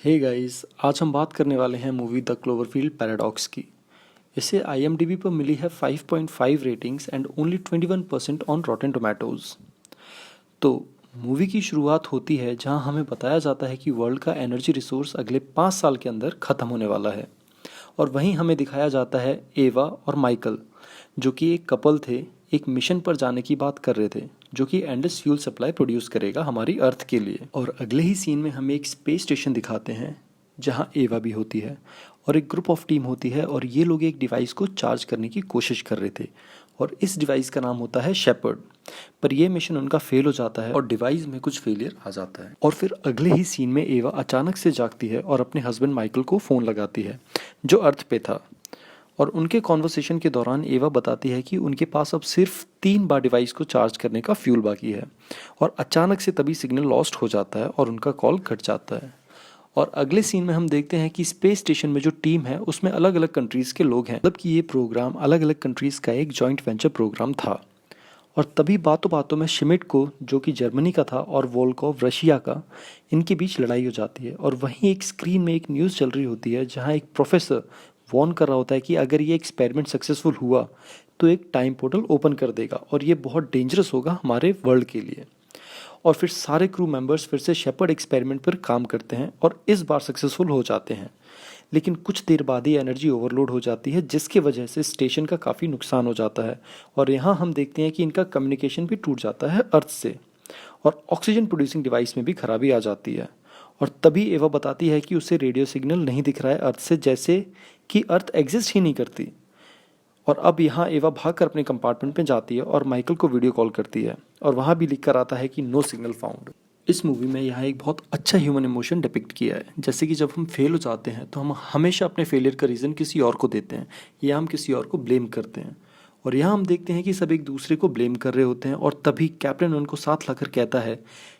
Hey guys, आज हम बात करने वाले हैं मूवी द क्लोवरफील्ड पैराडॉक्स की। इसे IMDb पर मिली है 5.5 ratings and only 21% on Rotten tomatoes. तो मूवी की शुरुआत होती है जहां हमें बताया जाता है कि वर्ल्ड का एनर्जी रिसोर्स अगले 5 साल के अंदर ख़त्म होने वाला है। और वहीं हमें दिखाया जाता है एवा और माइकल, जो कि एक कपल थे, एक मिशन पर जाने की बात कर रहे थे, जो कि एंडलेस फ्यूल सप्लाई प्रोड्यूस करेगा हमारी अर्थ के लिए। और अगले ही सीन में हमें एक स्पेस स्टेशन दिखाते हैं जहां एवा भी होती है और एक ग्रुप ऑफ टीम होती है, और ये लोग एक डिवाइस को चार्ज करने की कोशिश कर रहे थे और इस डिवाइस का नाम होता है शेपर्ड। पर यह मिशन उनका फेल हो जाता है और डिवाइस में कुछ फेलियर आ जाता है। और फिर अगले ही सीन में एवा अचानक से जागती है और अपने हस्बैंड माइकल को फ़ोन लगाती है, जो अर्थ पे था। और उनके कॉन्वर्सेशन के दौरान एवा बताती है कि उनके पास अब सिर्फ 3 बार डिवाइस को चार्ज करने का फ्यूल बाकी है। और अचानक से तभी सिग्नल लॉस्ट हो जाता है और उनका कॉल कट जाता है। और अगले सीन में हम देखते हैं कि स्पेस स्टेशन में जो टीम है उसमें अलग अलग कंट्रीज़ के लोग हैं, मतलब कि ये प्रोग्राम अलग अलग कंट्रीज़ का एक जॉइंट वेंचर प्रोग्राम था। और तभी बातों बातों में शिमिट को, जो कि जर्मनी का था, और वोल्कोव रशिया का, इनके बीच लड़ाई हो जाती है। और वहीं एक स्क्रीन में एक न्यूज़ चल रही होती है जहां एक प्रोफेसर वॉर्न कर रहा होता है कि अगर ये एक्सपेरिमेंट सक्सेसफुल हुआ तो एक टाइम पोर्टल ओपन कर देगा और ये बहुत डेंजरस होगा हमारे वर्ल्ड के लिए। और फिर सारे क्रू मेंबर्स फिर से शेपर्ड एक्सपेरिमेंट पर काम करते हैं और इस बार सक्सेसफुल हो जाते हैं। लेकिन कुछ देर बाद ही एनर्जी ओवरलोड हो जाती है, जिसकी वजह से स्टेशन का काफ़ी नुकसान हो जाता है। और यहाँ हम देखते हैं कि इनका कम्युनिकेशन भी टूट जाता है अर्थ से, और ऑक्सीजन प्रोड्यूसिंग डिवाइस में भी खराबी आ जाती है। और तभी एवा बताती है कि उसे रेडियो सिग्नल नहीं दिख रहा है अर्थ से, जैसे कि अर्थ एग्जिस्ट ही नहीं करती। और अब यहाँ एवा भागकर अपने कंपार्टमेंट में जाती है और माइकल को वीडियो कॉल करती है, और वहाँ भी लिख कर आता है कि नो सिग्नल फाउंड। इस मूवी में यहाँ एक बहुत अच्छा ह्यूमन इमोशन डिपिक्ट किया है, जैसे कि जब हम फेल हो जाते हैं तो हम हमेशा अपने फेलियर का रीज़न किसी और को देते हैं या हम किसी और को ब्लेम करते हैं। और यहाँ हम देखते हैं कि सब एक दूसरे को ब्लेम कर रहे होते हैं, और तभी कैप्टन उनको साथ लाकर कहता है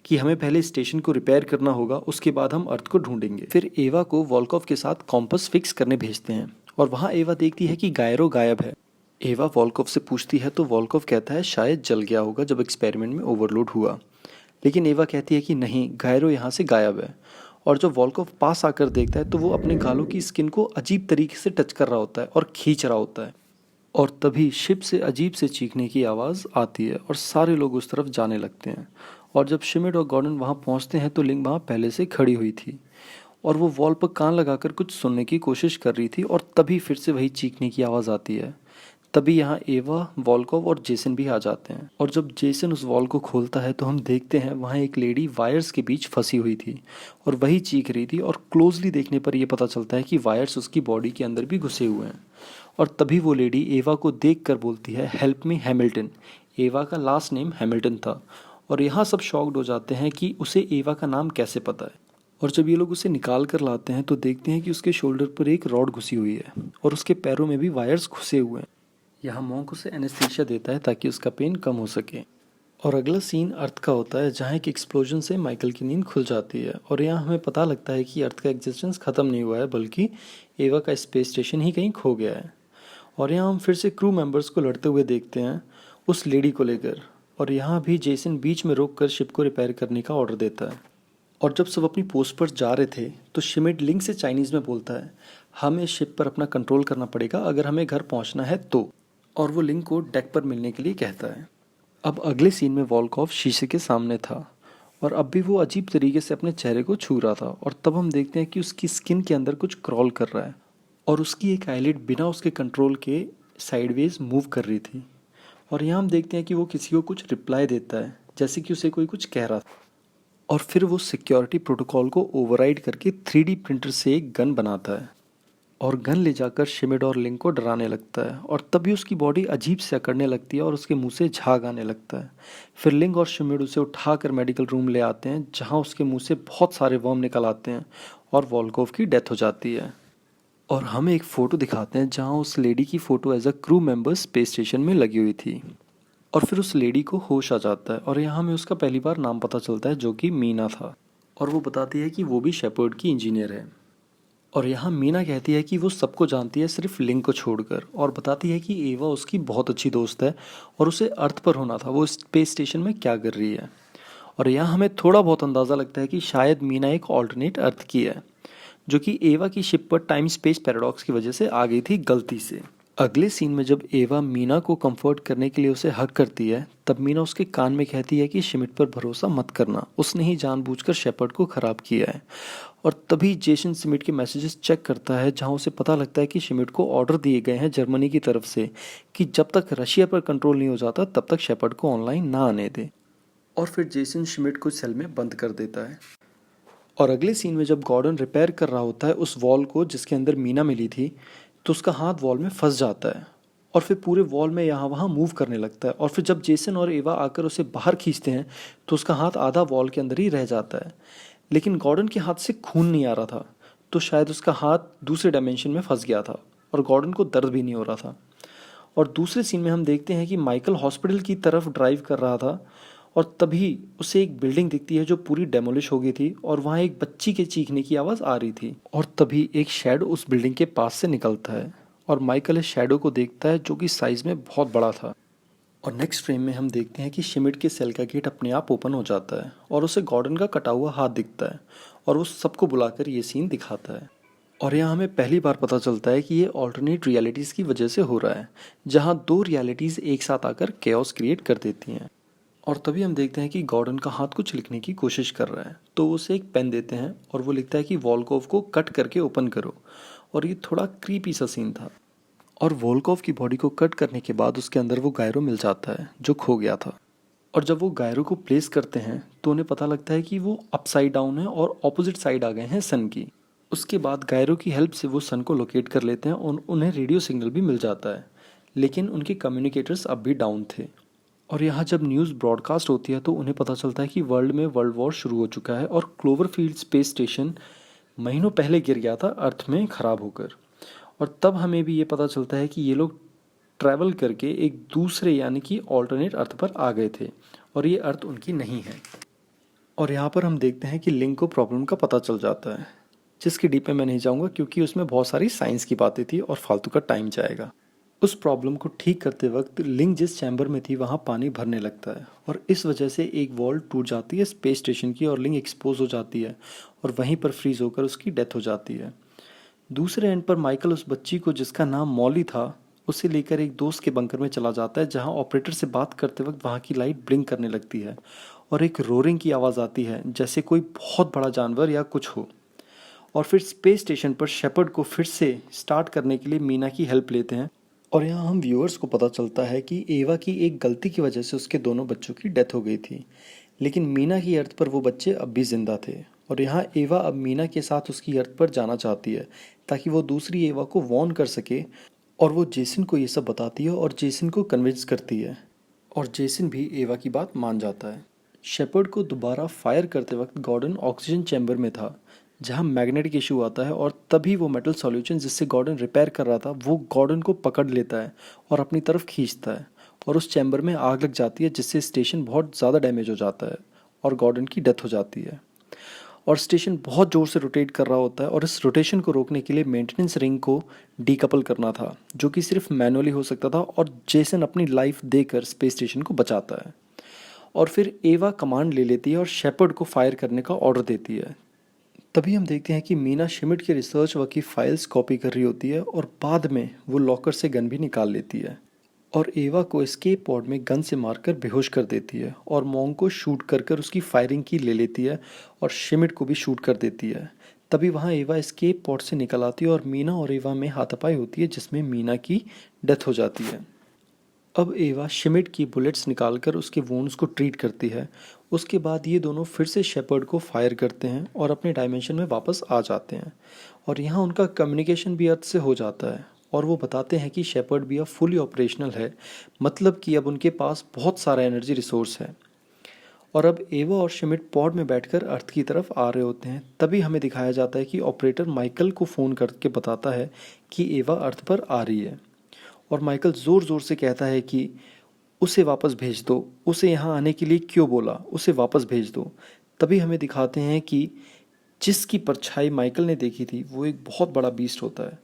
कि हमें पहले स्टेशन को रिपेयर करना होगा, उसके बाद हम अर्थ को ढूंढेंगे। फिर एवा को वॉल्कोव के साथ कॉम्पस फिक्स करने भेजते हैं, और वहाँ एवा देखती है कि गायरो गायब है। एवा वॉल्कोव से पूछती है तो वॉल्कोव कहता है शायद जल गया होगा जब एक्सपेरिमेंट में ओवरलोड हुआ। लेकिन एवा कहती है कि नहीं, गायरो यहाँ से गायब है। और जब वॉल्कोव पास आकर देखता है तो वो अपने गालों की स्किन को अजीब तरीके से टच कर रहा होता है और खींच रहा होता है। और तभी शिप से अजीब से चीखने की आवाज़ आती है और सारे लोग उस तरफ जाने लगते हैं। और जब शिमिट और गॉर्डन वहाँ पहुँचते हैं तो लिंग वहाँ पहले से खड़ी हुई थी, और वो वॉल पर कान लगाकर कुछ सुनने की कोशिश कर रही थी। और तभी फिर से वही चीखने की आवाज़ आती है। तभी यहाँ एवा, वॉल्कोव और जेसन भी आ जाते हैं। और जब जेसन उस वॉल को खोलता है तो हम देखते हैं वहाँ एक लेडी वायर्स के बीच फंसी हुई थी और वही चीख रही थी। और क्लोजली देखने पर यह पता चलता है कि वायर्स उसकी बॉडी के अंदर भी घुसे हुए हैं। और तभी वो लेडी एवा को देख कर बोलती है हेल्प मी हैमिल्टन। एवा का लास्ट नेम हैमिल्टन था। और यहाँ सब शॉक्ड हो जाते हैं कि उसे एवा का नाम कैसे पता है। और जब ये लोग उसे निकाल कर लाते हैं तो देखते हैं कि उसके शोल्डर पर एक रॉड घुसी हुई है और उसके पैरों में भी वायर्स घुसे हुए हैं। यहाँ मॉन्क उसे एनेस्थीसिया देता है ताकि उसका पेन कम हो सके। और अगला सीन अर्थ का होता है जहाँ एक एक्सप्लोजन से माइकल की नींद खुल जाती है, और यहाँ हमें पता लगता है कि अर्थ का एग्जिस्टेंस ख़त्म नहीं हुआ है, बल्कि एवा का स्पेस स्टेशन ही कहीं खो गया है। और यहाँ हम फिर से क्रू मेंबर्स को लड़ते हुए देखते हैं उस लेडी को लेकर। और यहाँ भी जेसन बीच में रोक कर शिप को रिपेयर करने का ऑर्डर देता है। और जब सब अपनी पोस्ट पर जा रहे थे तो शिमिट लिंग से चाइनीज़ में बोलता है हमें शिप पर अपना कंट्रोल करना पड़ेगा अगर हमें घर पहुँचना है तो। और वो लिंग को डेक पर मिलने के लिए कहता है। अब अगले सीन में वॉल्कोव शीशे के सामने था और अब भी वो अजीब तरीके से अपने चेहरे को छू रहा था। और तब हम देखते हैं कि उसकी स्किन के अंदर कुछ क्रॉल कर रहा है और उसकी एक आईलिड बिना उसके कंट्रोल के साइडवेज मूव कर रही थी। और यहाँ हम देखते हैं कि वो किसी को कुछ रिप्लाई देता है, जैसे कि उसे कोई कुछ कह रहा था। और फिर वो सिक्योरिटी प्रोटोकॉल को ओवरराइड करके 3D प्रिंटर से एक गन बनाता है और गन ले जाकर शिमिड और लिंग को डराने लगता है। और तभी उसकी बॉडी अजीब से अकड़ने लगती है और उसके मुंह से झाग आने लगता है। फिर लिंग और शिमिड उसे उठाकर मेडिकल रूम ले आते हैं, जहां उसके मुंह से बहुत सारे वर्म निकल आते हैं और वॉल्कोव की डेथ हो जाती है। और हमें एक फ़ोटो दिखाते हैं जहां उस लेडी की photo as a crew member space station में लगी हुई थी। और फिर उस लेडी को होश आ जाता है और यहाँ हमें उसका पहली बार नाम पता चलता है, जो कि मीना था। और वो बताती है कि वो भी शेपर्ड की इंजीनियर है। और यहाँ मीना कहती है कि वो सबको जानती है सिर्फ लिंग को छोड़कर, और बताती है कि एवा उसकी बहुत अच्छी दोस्त है और उसे अर्थ पर होना था, वो स्पेस स्टेशन में क्या कर रही है। और यहाँ हमें थोड़ा बहुत अंदाज़ा लगता है कि शायद मीना एक ऑल्टरनेट अर्थ की है। जो कि एवा की शिप पर टाइम स्पेस पैराडॉक्स की वजह से आ गई थी गलती से। अगले सीन में जब एवा मीना को कंफर्ट करने के लिए उसे हक करती है, तब मीना उसके कान में कहती है कि शिमिट पर भरोसा मत करना, उसने ही जानबूझकर शेपर्ड को खराब किया है। और तभी जेसन शिमिट के मैसेजेस चेक करता है, जहां उसे पता लगता है कि शिमिट को ऑर्डर दिए गए हैं जर्मनी की तरफ से कि जब तक रशिया पर कंट्रोल नहीं हो जाता तब तक शेपर्ड को ऑनलाइन ना आने दे। और फिर जेसन शिमिट को सेल में बंद कर देता है। और अगले सीन में जब गॉर्डन रिपेयर कर रहा होता है उस वॉल को जिसके अंदर मीना मिली थी, तो उसका हाथ वॉल में फंस जाता है और फिर पूरे वॉल में यहाँ वहाँ मूव करने लगता है। और फिर जब जेसन और एवा आकर उसे बाहर खींचते हैं तो उसका हाथ आधा वॉल के अंदर ही रह जाता है। लेकिन गॉर्डन के हाथ से खून नहीं आ रहा था, तो शायद उसका हाथ दूसरे डायमेंशन में फंस गया था और गॉर्डन को दर्द भी नहीं हो रहा था। और दूसरे सीन में हम देखते हैं कि माइकल हॉस्पिटल की तरफ ड्राइव कर रहा था और तभी उसे एक बिल्डिंग दिखती है जो पूरी डेमोलिश हो गई थी और वहाँ एक बच्ची के चीखने की आवाज़ आ रही थी। और तभी एक शैडो उस बिल्डिंग के पास से निकलता है और माइकल इस शैडो को देखता है जो कि साइज में बहुत बड़ा था। और नेक्स्ट फ्रेम में हम देखते हैं कि शिमिट के सेल का गेट अपने आप ओपन हो जाता है और उसे गॉर्डन का कटा हुआ हाथ दिखता है और वो सबको बुलाकर ये सीन दिखाता है। और यहाँ हमें पहली बार पता चलता है कि ये ऑल्टरनेट रियलिटीज़ की वजह से हो रहा है, जहाँ दो रियलिटीज़ एक साथ आकर केओस क्रिएट कर देती हैं। और तभी हम देखते हैं कि गॉर्डन का हाथ कुछ लिखने की कोशिश कर रहा है, तो वो उसे एक पेन देते हैं और वो लिखता है कि वॉलकोव को कट करके ओपन करो। और ये थोड़ा क्रीपी सा सीन था। और वोल्कोव की बॉडी को कट करने के बाद उसके अंदर वो गायरो मिल जाता है जो खो गया था। और जब वो गायरो को प्लेस करते हैं तो उन्हें पता लगता है कि वो अपसाइड डाउन है और ऑपोजिट साइड आ गए हैं सन की। उसके बाद गायरो की हेल्प से वो सन को लोकेट कर लेते हैं और उन्हें रेडियो सिग्नल भी मिल जाता है, लेकिन उनके कम्युनिकेटर्स अब भी डाउन थे। और यहाँ जब न्यूज़ ब्रॉडकास्ट होती है तो उन्हें पता चलता है कि वर्ल्ड में वर्ल्ड वॉर शुरू हो चुका है और क्लोवरफील्ड स्पेस स्टेशन महीनों पहले गिर गया था अर्थ में ख़राब होकर। और तब हमें भी ये पता चलता है कि ये लोग ट्रैवल करके एक दूसरे यानी कि ऑल्टरनेट अर्थ पर आ गए थे और ये अर्थ उनकी नहीं है। और यहाँ पर हम देखते हैं कि लिंक को प्रॉब्लम का पता चल जाता है, जिसकी डीप में मैं नहीं जाऊँगा क्योंकि उसमें बहुत सारी साइंस की बातें थी और फालतू का टाइम जाएगा। उस प्रॉब्लम को ठीक करते वक्त लिंक जिस चैम्बर में थी वहाँ पानी भरने लगता है और इस वजह से एक वॉल टूट जाती है स्पेस स्टेशन की और लिंक एक्सपोज हो जाती है और वहीं पर फ्रीज होकर उसकी डेथ हो जाती है। दूसरे एंड पर माइकल उस बच्ची को जिसका नाम मॉली था उसे लेकर एक दोस्त के बंकर में चला जाता है, जहां ऑपरेटर से बात करते वक्त वहां की लाइट ब्लिंक करने लगती है और एक रोरिंग की आवाज़ आती है जैसे कोई बहुत बड़ा जानवर या कुछ हो। और फिर स्पेस स्टेशन पर शेपर्ड को फिर से स्टार्ट करने के लिए मीना की हेल्प लेते हैं। और यहाँ हम व्यूअर्स को पता चलता है कि एवा की एक गलती की वजह से उसके दोनों बच्चों की डेथ हो गई थी, लेकिन मीना की अर्थ पर वो बच्चे अब भी जिंदा थे। और यहाँ एवा अब मीना के साथ उसकी अर्थ पर जाना चाहती है ताकि वो दूसरी एवा को वॉर्न कर सके। और वो जेसन को ये सब बताती है और जेसन को कन्विंस करती है और जेसन भी एवा की बात मान जाता है। शेपर्ड को दोबारा फायर करते वक्त गॉर्डन ऑक्सीजन चैम्बर में था, जहां मैग्नेटिक इशू आता है और तभी वो मेटल सॉल्यूशन जिससे गॉर्डन रिपेयर कर रहा था वो गॉर्डन को पकड़ लेता है और अपनी तरफ खींचता है और उस चैम्बर में आग लग जाती है, जिससे स्टेशन बहुत ज़्यादा डैमेज हो जाता है और गॉर्डन की डेथ हो जाती है। और स्टेशन बहुत ज़ोर से रोटेट कर रहा होता है और इस रोटेशन को रोकने के लिए मेंटेनेंस रिंग को डीकपल करना था, जो कि सिर्फ मैनुअली हो सकता था। और जेसन अपनी लाइफ देकर स्पेस स्टेशन को बचाता है। और फिर एवा कमांड ले लेती है और शेपर्ड को फायर करने का ऑर्डर देती है। तभी हम देखते हैं कि मीना शिमिट के रिसर्च वर्क की फाइल्स कॉपी कर रही होती है और बाद में वो लॉकर से गन भी निकाल लेती है और एवा को एस्केप पॉड में गन से मारकर बेहोश कर देती है और मॉन्ग को शूट कर कर उसकी फायरिंग की ले लेती है और शिमिट को भी शूट कर देती है। तभी वहाँ एवा एस्केप पॉड से निकल आती है और मीना और एवा में हाथापाई होती है, जिसमें मीना की डेथ हो जाती है। अब एवा शिमिट की बुलेट्स निकालकर उसके वुंड्स को ट्रीट करती है। उसके बाद ये दोनों फिर से शेपर्ड को फायर करते हैं और अपने डायमेंशन में वापस आ जाते हैं और यहाँ उनका कम्युनिकेशन भी अर्थ से हो जाता है और वो बताते हैं कि शेपर्ड भी अब फुली ऑपरेशनल है, मतलब कि अब उनके पास बहुत सारा एनर्जी रिसोर्स है। और अब एवा और शिमिट पॉड में बैठकर अर्थ की तरफ आ रहे होते हैं। तभी हमें दिखाया जाता है कि ऑपरेटर माइकल को फ़ोन करके बताता है कि एवा अर्थ पर आ रही है और माइकल ज़ोर ज़ोर से कहता है कि उसे वापस भेज दो, उसे यहाँ आने के लिए क्यों बोला, उसे वापस भेज दो। तभी हमें दिखाते हैं कि जिसकी परछाई माइकल ने देखी थी वो एक बहुत बड़ा बीस्ट होता है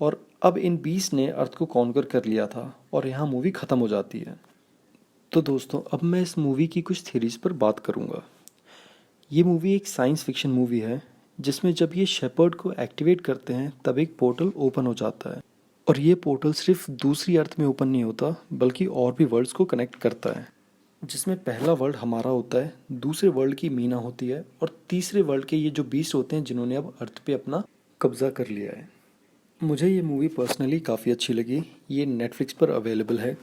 और अब इन बीस्ट ने अर्थ को कॉन्कर कर लिया था और यहाँ मूवी ख़त्म हो जाती है। तो दोस्तों, अब मैं इस मूवी की कुछ थ्योरीज पर बात करूँगा। ये मूवी एक साइंस फिक्शन मूवी है जिसमें जब ये शेपर्ड को एक्टिवेट करते हैं तब एक पोर्टल ओपन हो जाता है। और ये पोर्टल सिर्फ दूसरी अर्थ में ओपन नहीं होता बल्कि और भी वर्ल्ड्स को कनेक्ट करता है, जिसमें पहला वर्ल्ड हमारा होता है, दूसरे वर्ल्ड की मीना होती है और तीसरे वर्ल्ड के ये जो बीस्ट होते हैं जिन्होंने अब अर्थ पे अपना कब्जा कर लिया है। मुझे ये मूवी पर्सनली काफ़ी अच्छी लगी। ये नेटफ्लिक्स पर अवेलेबल है,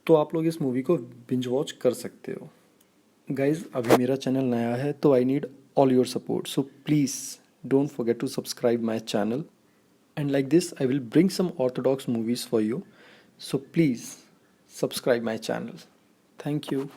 तो आप लोग इस मूवी को बिंज वॉच कर सकते हो। गाइज, अभी मेरा चैनल नया है तो I need all your support, so please don't forget to subscribe my channel, and like this I will bring some orthodox movies for you, so please subscribe my channel. Thank you.